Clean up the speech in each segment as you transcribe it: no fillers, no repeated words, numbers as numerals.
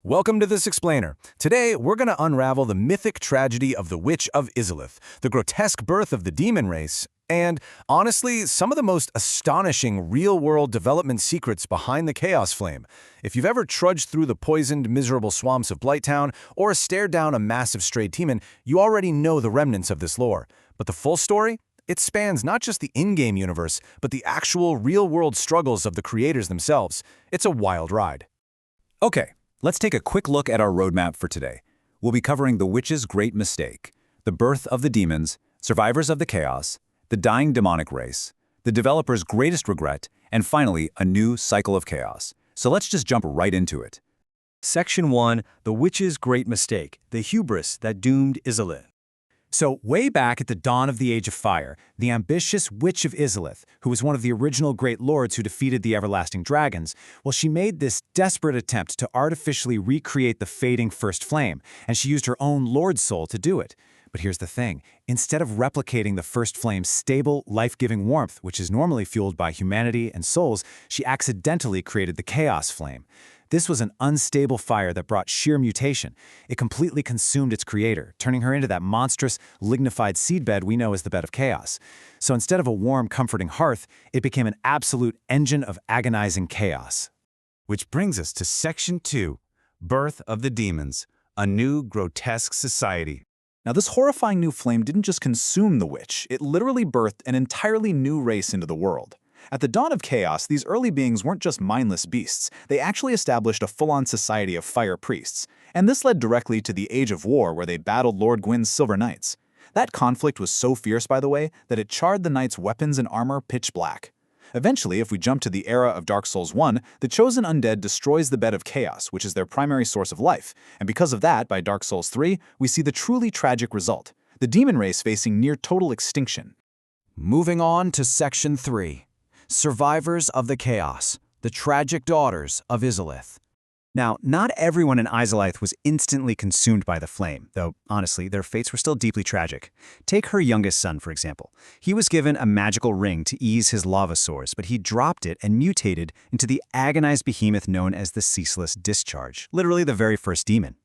Welcome to This Explainer. Today, we're going to unravel the mythic tragedy of the Witch of Izalith, the grotesque birth of the demon race, and, honestly, some of the most astonishing real-world development secrets behind the Chaos Flame. If you've ever trudged through the poisoned, miserable swamps of Blighttown or stared down a massive strayed demon, you already know the remnants of this lore. But the full story? It spans not just the in-game universe, but the actual real-world struggles of the creators themselves. It's a wild ride. Okay, let's take a quick look at our roadmap for today. We'll be covering the witch's great mistake, the birth of the demons, survivors of the chaos, the dying demonic race, the developer's greatest regret, and finally, a new cycle of chaos. So let's just jump right into it. Section 1, The Witch's Great Mistake, the hubris that doomed Izalith. So, way back at the dawn of the Age of Fire, the ambitious Witch of Izalith, who was one of the original Great Lords who defeated the everlasting dragons, well, she made this desperate attempt to artificially recreate the fading First Flame, and she used her own Lord's soul to do it. But here's the thing, instead of replicating the First Flame's stable, life-giving warmth, which is normally fueled by humanity and souls, she accidentally created the Chaos Flame. This was an unstable fire that brought sheer mutation. It completely consumed its creator, turning her into that monstrous, lignified seedbed we know as the Bed of Chaos. So instead of a warm, comforting hearth, it became an absolute engine of agonizing chaos. Which brings us to Section 2, Birth of the Demons, a new grotesque society. Now, this horrifying new flame didn't just consume the witch, it literally birthed an entirely new race into the world. At the dawn of chaos, these early beings weren't just mindless beasts, they actually established a full-on society of fire priests, and this led directly to the Age of War where they battled Lord Gwyn's Silver Knights. That conflict was so fierce, by the way, that it charred the knights' weapons and armor pitch black. Eventually, if we jump to the era of Dark Souls 1, the chosen undead destroys the Bed of Chaos, which is their primary source of life, and because of that, by Dark Souls 3, we see the truly tragic result, the demon race facing near total extinction. Moving on to Section 3. Survivors of the Chaos, the tragic daughters of Izalith. Now, not everyone in Izalith was instantly consumed by the flame, though, honestly, their fates were still deeply tragic. Take her youngest son, for example. He was given a magical ring to ease his lava sores, but he dropped it and mutated into the agonized behemoth known as the Ceaseless Discharge, literally the very first demon.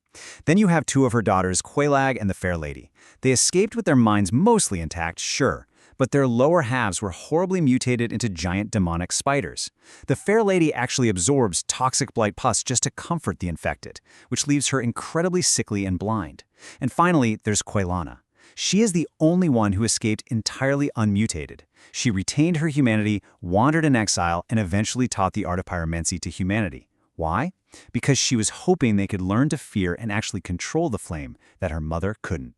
Then you have two of her daughters, Quelana and the Fair Lady. They escaped with their minds mostly intact, sure, but their lower halves were horribly mutated into giant demonic spiders. The Fair Lady actually absorbs toxic blight pus just to comfort the infected, which leaves her incredibly sickly and blind. And finally, there's Quelana. She is the only one who escaped entirely unmutated. She retained her humanity, wandered in exile, and eventually taught the art of pyromancy to humanity. Why? Because she was hoping they could learn to fear and actually control the flame that her mother couldn't.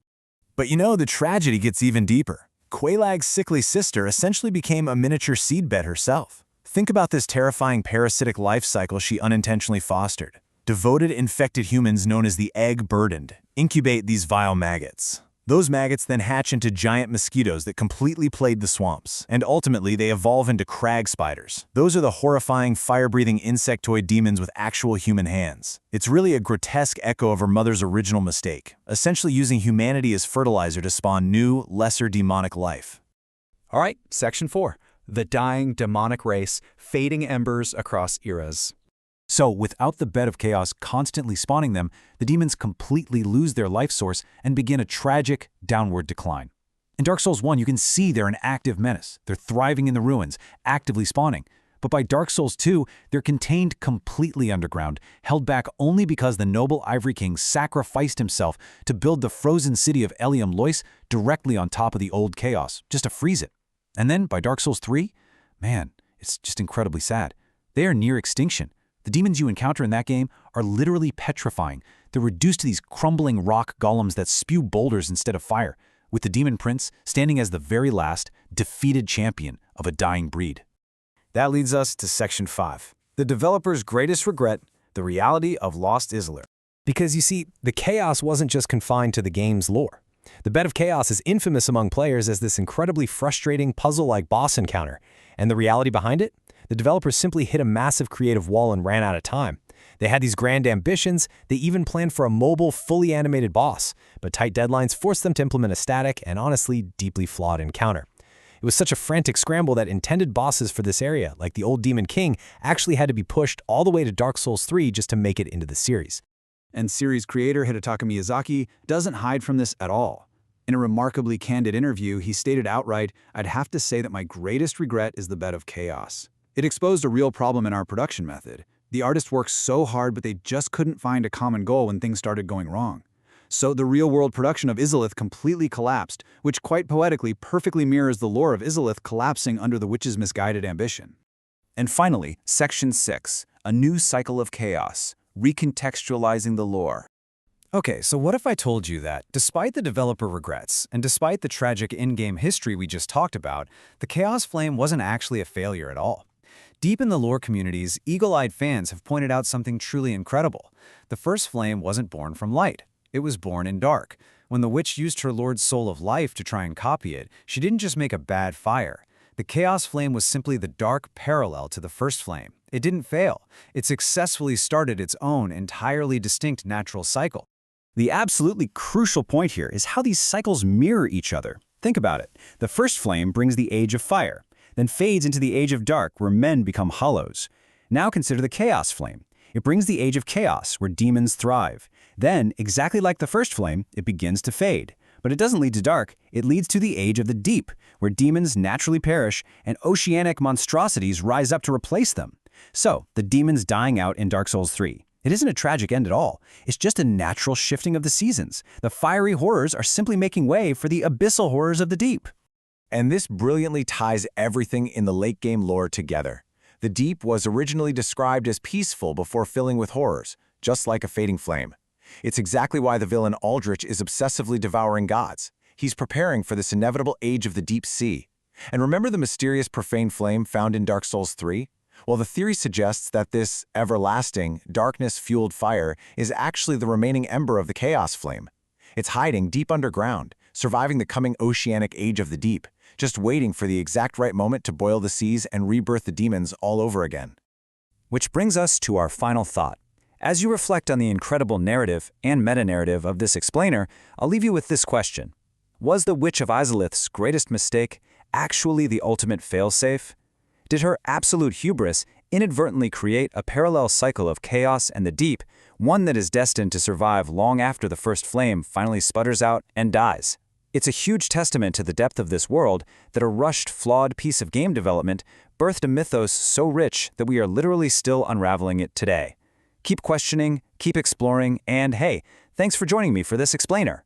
But you know, the tragedy gets even deeper. Quelana's sickly sister essentially became a miniature seedbed herself. Think about this terrifying parasitic life cycle she unintentionally fostered. Devoted infected humans known as the egg-burdened incubate these vile maggots. Those maggots then hatch into giant mosquitoes that completely plague the swamps, and ultimately they evolve into crag spiders. Those are the horrifying, fire-breathing insectoid demons with actual human hands. It's really a grotesque echo of her mother's original mistake, essentially using humanity as fertilizer to spawn new, lesser demonic life. All right, Section 4. The dying demonic race, fading embers across eras. So, without the Bed of Chaos constantly spawning them, the demons completely lose their life source and begin a tragic, downward decline. In Dark Souls 1, you can see they're an active menace. They're thriving in the ruins, actively spawning. But by Dark Souls 2, they're contained completely underground, held back only because the noble Ivory King sacrificed himself to build the frozen city of Elium Lois directly on top of the old chaos, just to freeze it. And then, by Dark Souls 3, man, it's just incredibly sad. They are near extinction. The demons you encounter in that game are literally petrifying. They're reduced to these crumbling rock golems that spew boulders instead of fire, with the demon prince standing as the very last, defeated champion of a dying breed. That leads us to Section 5, the developer's greatest regret, the reality of Lost Izalith. Because you see, the chaos wasn't just confined to the game's lore. The Bed of Chaos is infamous among players as this incredibly frustrating puzzle-like boss encounter. And the reality behind it? The developers simply hit a massive creative wall and ran out of time. They had these grand ambitions, they even planned for a mobile, fully animated boss, but tight deadlines forced them to implement a static and honestly deeply flawed encounter. It was such a frantic scramble that intended bosses for this area, like the old Demon King, actually had to be pushed all the way to Dark Souls 3 just to make it into the series. And series creator Hidetaka Miyazaki doesn't hide from this at all. In a remarkably candid interview, he stated outright, "I'd have to say that my greatest regret is the Bed of Chaos. It exposed a real problem in our production method. The artists worked so hard, but they just couldn't find a common goal when things started going wrong. So the real-world production of Izalith completely collapsed, which quite poetically perfectly mirrors the lore of Izalith collapsing under the witch's misguided ambition." And finally, Section 6, a new cycle of chaos, recontextualizing the lore. Okay, so what if I told you that, despite the developer regrets, and despite the tragic in-game history we just talked about, the Chaos Flame wasn't actually a failure at all? Deep in the lore communities, eagle-eyed fans have pointed out something truly incredible. The first flame wasn't born from light. It was born in dark. When the witch used her lord's soul of life to try and copy it, she didn't just make a bad fire. The Chaos Flame was simply the dark parallel to the first flame. It didn't fail. It successfully started its own entirely distinct natural cycle. The absolutely crucial point here is how these cycles mirror each other. Think about it. The first flame brings the age of fire, then fades into the age of dark where men become hollows. Now consider the Chaos Flame. It brings the age of chaos where demons thrive. Then, exactly like the first flame, it begins to fade. But it doesn't lead to dark, it leads to the age of the deep, where demons naturally perish and oceanic monstrosities rise up to replace them. So, the demons dying out in Dark Souls 3. It isn't a tragic end at all. It's just a natural shifting of the seasons. The fiery horrors are simply making way for the abyssal horrors of the deep. And this brilliantly ties everything in the late-game lore together. The deep was originally described as peaceful before filling with horrors, just like a fading flame. It's exactly why the villain Aldrich is obsessively devouring gods. He's preparing for this inevitable age of the deep sea. And remember the mysterious profane flame found in Dark Souls 3? Well, the theory suggests that this everlasting, darkness-fueled fire is actually the remaining ember of the Chaos Flame. It's hiding deep underground, surviving the coming oceanic age of the deep, just waiting for the exact right moment to boil the seas and rebirth the demons all over again. Which brings us to our final thought. As you reflect on the incredible narrative and meta-narrative of this explainer, I'll leave you with this question. Was the Witch of Izalith's greatest mistake actually the ultimate failsafe? Did her absolute hubris inadvertently create a parallel cycle of chaos and the deep, one that is destined to survive long after the first flame finally sputters out and dies? It's a huge testament to the depth of this world that a rushed, flawed piece of game development birthed a mythos so rich that we are literally still unraveling it today. Keep questioning, keep exploring, and hey, thanks for joining me for this explainer.